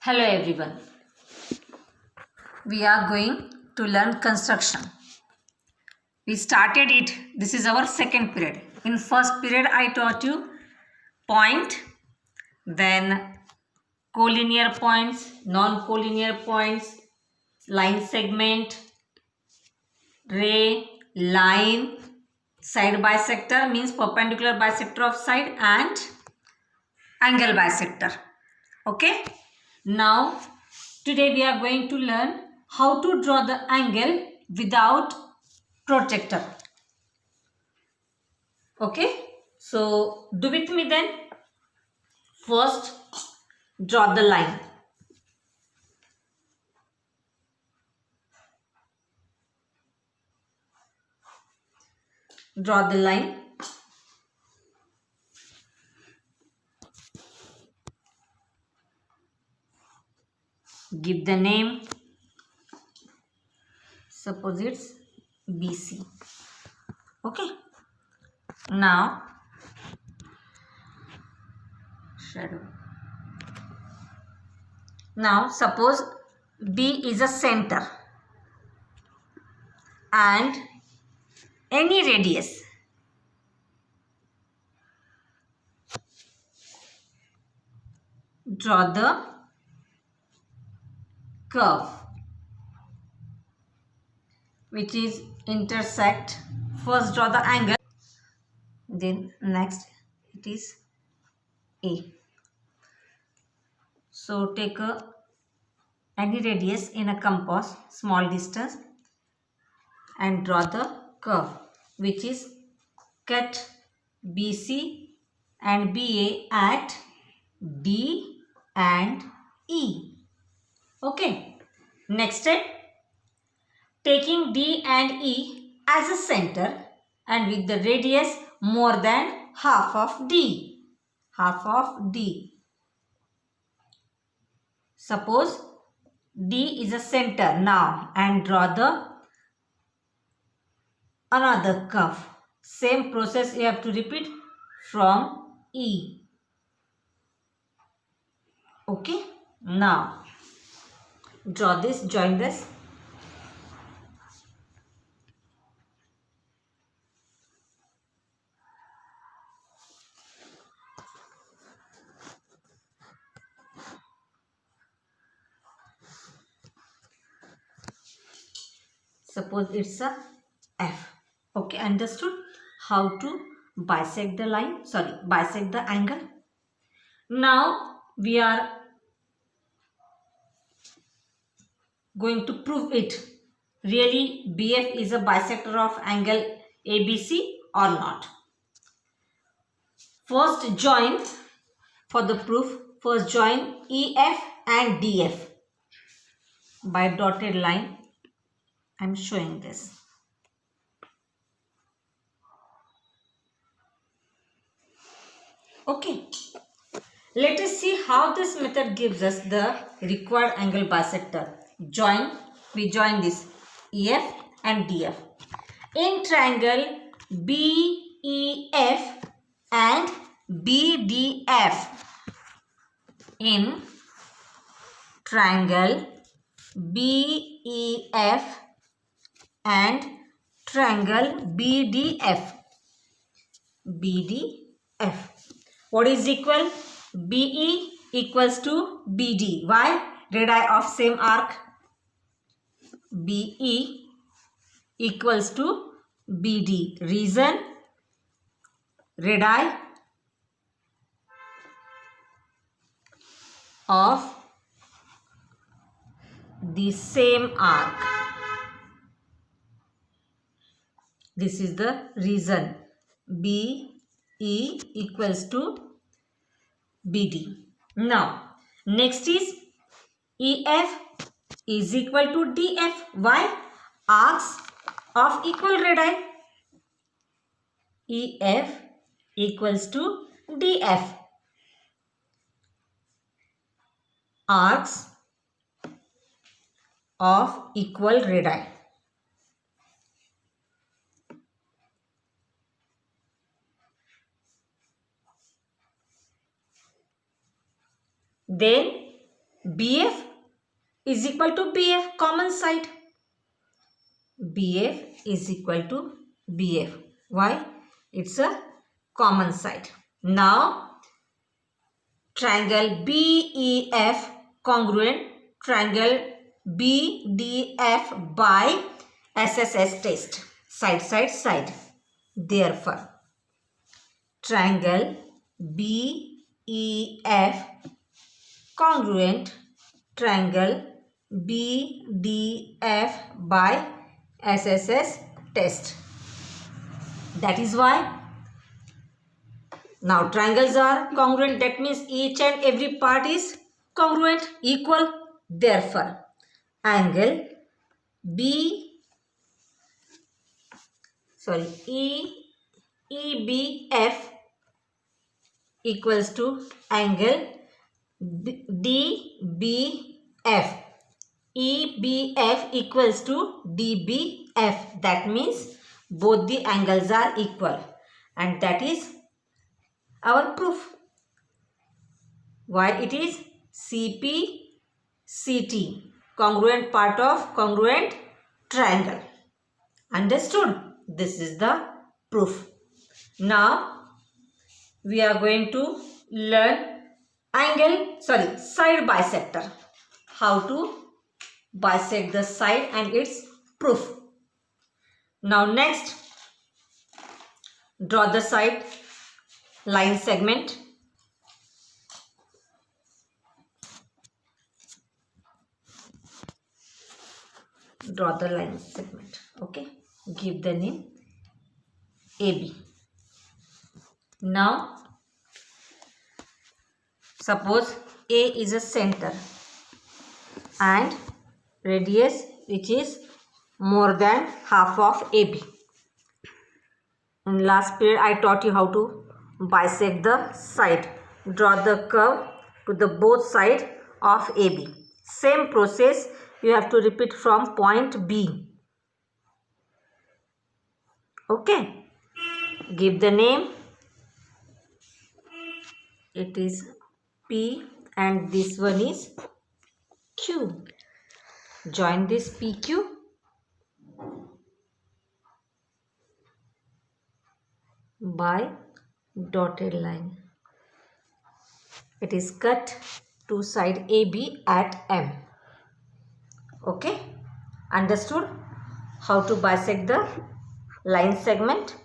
Hello everyone. We are going to learn construction. We started it. This is our second period. In first period I taught you point, then collinear points, non-collinear points, line segment, ray, line, side bisector means perpendicular bisector of side and angle bisector. Okay. Now today we are going to learn how to draw the angle without protractor. Okay. So do with me then. First draw the line. Draw the line. Give the name. Suppose it's BC. Okay. Now shadow. Now suppose B is a center and any radius. Draw the curve which is intersect. First draw the angle, then next it is A. So take any radius in a compass, small distance, and draw the curve which is cut BC and BA at D and E. Okay. Next step, taking D and E as a center and with the radius more than half of D. Half of D. Suppose D is a center now and draw the another curve. Same process you have to repeat from E. Okay. Now draw this, join this. Suppose it's a F. Okay, understood how to bisect the line, bisect the angle. Now we are going to prove it. Really BF is a bisector of angle ABC or not. First join, for the proof, first join EF and DF by dotted line. I am showing this. Okay. Let us see how this method gives us the required angle bisector. We join this EF and DF. In triangle BEF and BDF. In triangle BEF and triangle BDF. BDF. What is equal? BE equals to BD. Why? Radii of same arc. BE equals to BD. Reason? Radii of the same arc. This is the reason. BE equals to BD. Now, next is EF is equal to DF. Why? Arcs of equal radii. EF equals to DF. Arcs of equal radii. Then BF is equal to BF, common side. BF is equal to BF. Why? It's a common side. Now, triangle BEF congruent triangle BDF by SSS test. Side, side, side. Therefore, triangle BEF congruent triangle BDF by SSS test. That is why now triangles are congruent. That means each and every part is congruent, equal. Therefore, angle EBF equals to angle DBF. EBF equals to DBF. That means both the angles are equal, and that is our proof. Why it is CPCT, congruent part of congruent triangle. Understood? This is the proof. Now we are going to learn side bisector. How to bisect the side and its proof. Now next, draw the side line segment. Draw the line segment. Okay. Give the name AB. Now, suppose A is a center and radius which is more than half of AB. In last period, I taught you how to bisect the side. Draw the curve to the both side of AB. Same process you have to repeat from point B. Okay. Give the name. It is P and this one is Q. Join this PQ. By dotted line. It is cut to side AB at M. Okay. Understood how to bisect the line segment?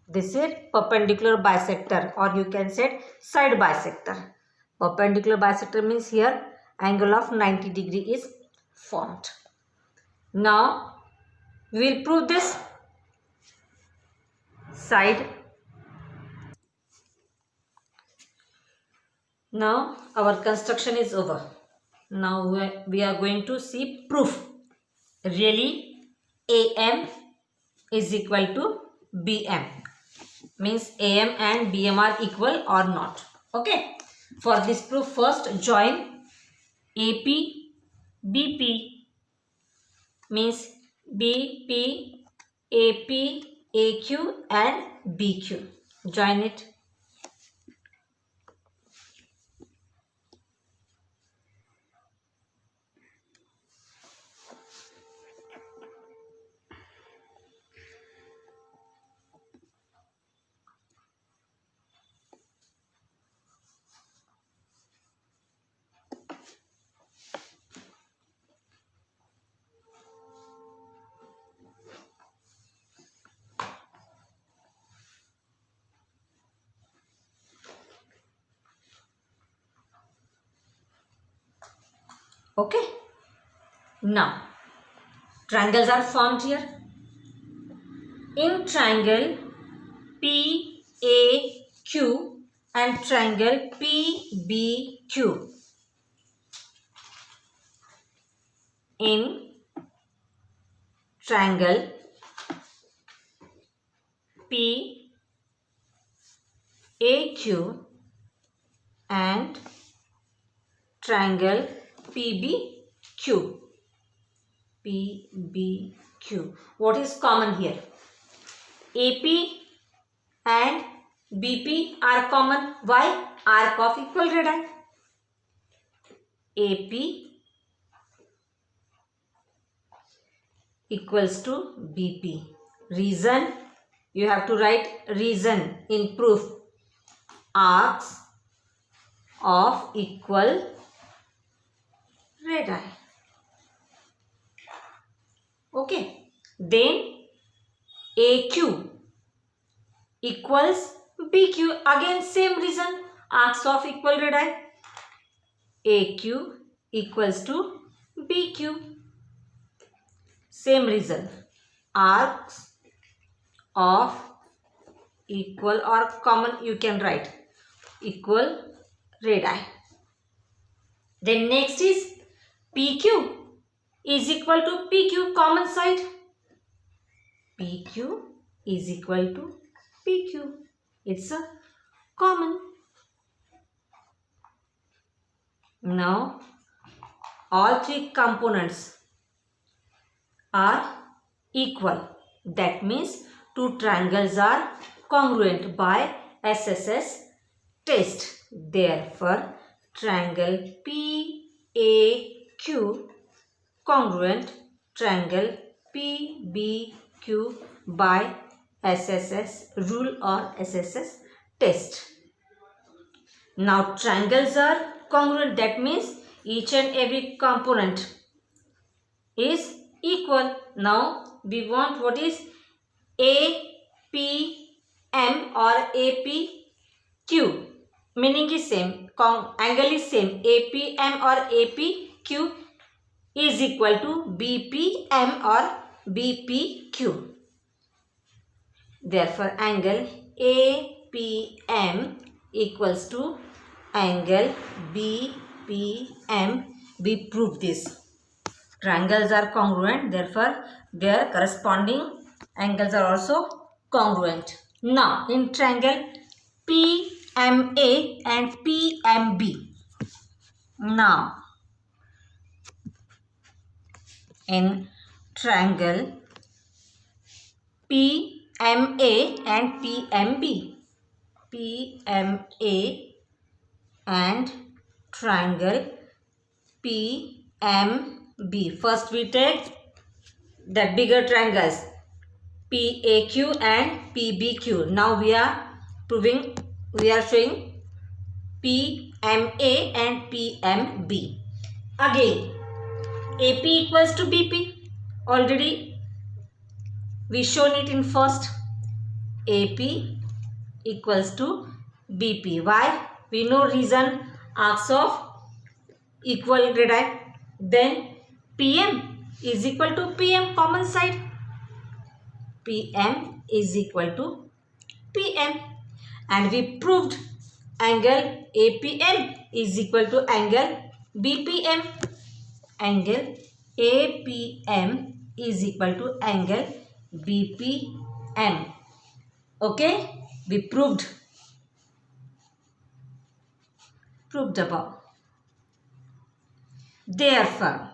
This is perpendicular bisector, or you can say side bisector. Perpendicular bisector means here angle of 90 degree is formed. Now we will prove this side. Now our construction is over. Now we are going to see proof. Really AM is equal to BM. Means AM and BM are equal or not. Okay. For this proof, first join AP, BP. Means BP, AP, AQ and BQ. Join it. Okay. Now, triangles are formed here. In triangle PAQ and triangle PBQ. In triangle PAQ and triangle PBQ. What is common here? AP and BP are common. Why? Arc of equal radii. AP equals to BP. Reason, you have to write reason in proof. Arcs of equal radii. Okay. Then AQ equals BQ. Again same reason. Arcs of equal radii. AQ equals to BQ. Same reason. Arcs of equal or common, you can write equal radii. Then next is PQ is equal to PQ, common side. PQ is equal to PQ. It's a common. Now all three components are equal. That means two triangles are congruent by SSS test. Therefore, triangle PAQ congruent triangle PBQ by SSS rule or SSS test. Now triangles are congruent. That means each and every component is equal. Now we want what is APM or APQ. Meaning is same. Angle is same. APM or APQ is equal to BPM or BPQ. Therefore, angle APM equals to angle BPM. We prove this. Triangles are congruent, therefore their corresponding angles are also congruent. Now in triangle PMA and PMB. Now in triangle PMA and PMB. PMA and triangle PMB. First we take the bigger triangles PAQ and PBQ. Now we are showing PMA and PMB. Again AP equals to BP. Already we shown it in first. AP equals to BP. Why? We know reason, arcs of equal radii. Then PM is equal to PM, common side. PM is equal to PM. And we proved angle APM is equal to angle BPM. Angle APM is equal to angle BPM. Okay, we proved above. Therefore,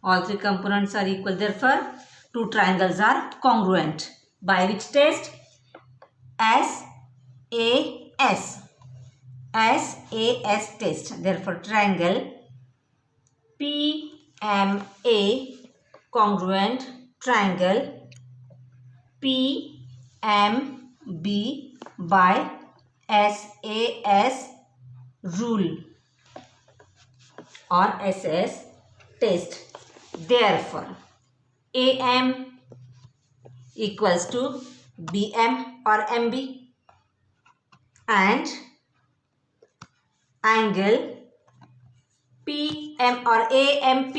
all three components are equal. Therefore, two triangles are congruent. By which test? SAS test. Therefore, triangle PMA congruent triangle PMB by SAS rule or SS test. Therefore, AM equals to BM or MB and angle PM or AMP,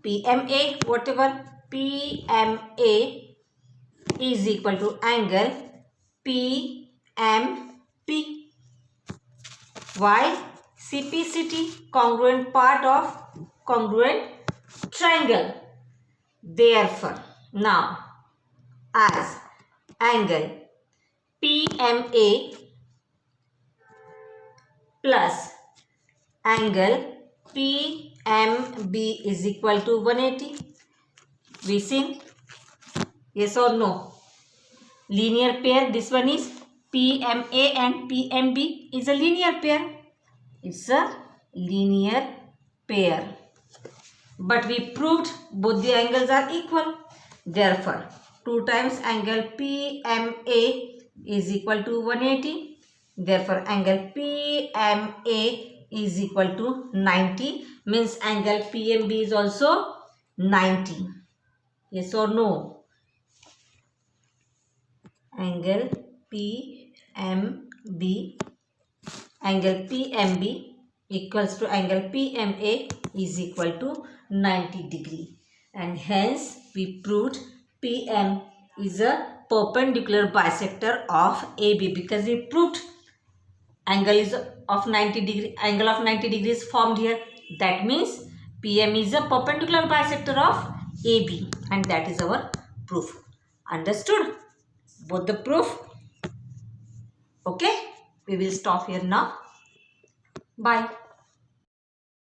PMA, whatever, PMA is equal to angle PMP. Why? CPCT, congruent part of congruent triangle. Therefore, now as angle PMA plus angle PMB is equal to 180. We seen? Yes or no? Linear pair. This one is PMA and PMB is a linear pair. It's a linear pair. But we proved both the angles are equal. Therefore, 2 times angle PMA is equal to 180. Therefore, angle PMA is equal to 90. Means angle PMB is also 90. Yes or no? Angle PMB equals to angle PMA is equal to 90 degree, and hence we proved PM is a perpendicular bisector of AB, because we proved angle is of 90 degree, angle of 90 degrees formed here. That means PM is a perpendicular bisector of AB, and that is our proof. Understood? Both the proof. Okay, we will stop here now. Bye.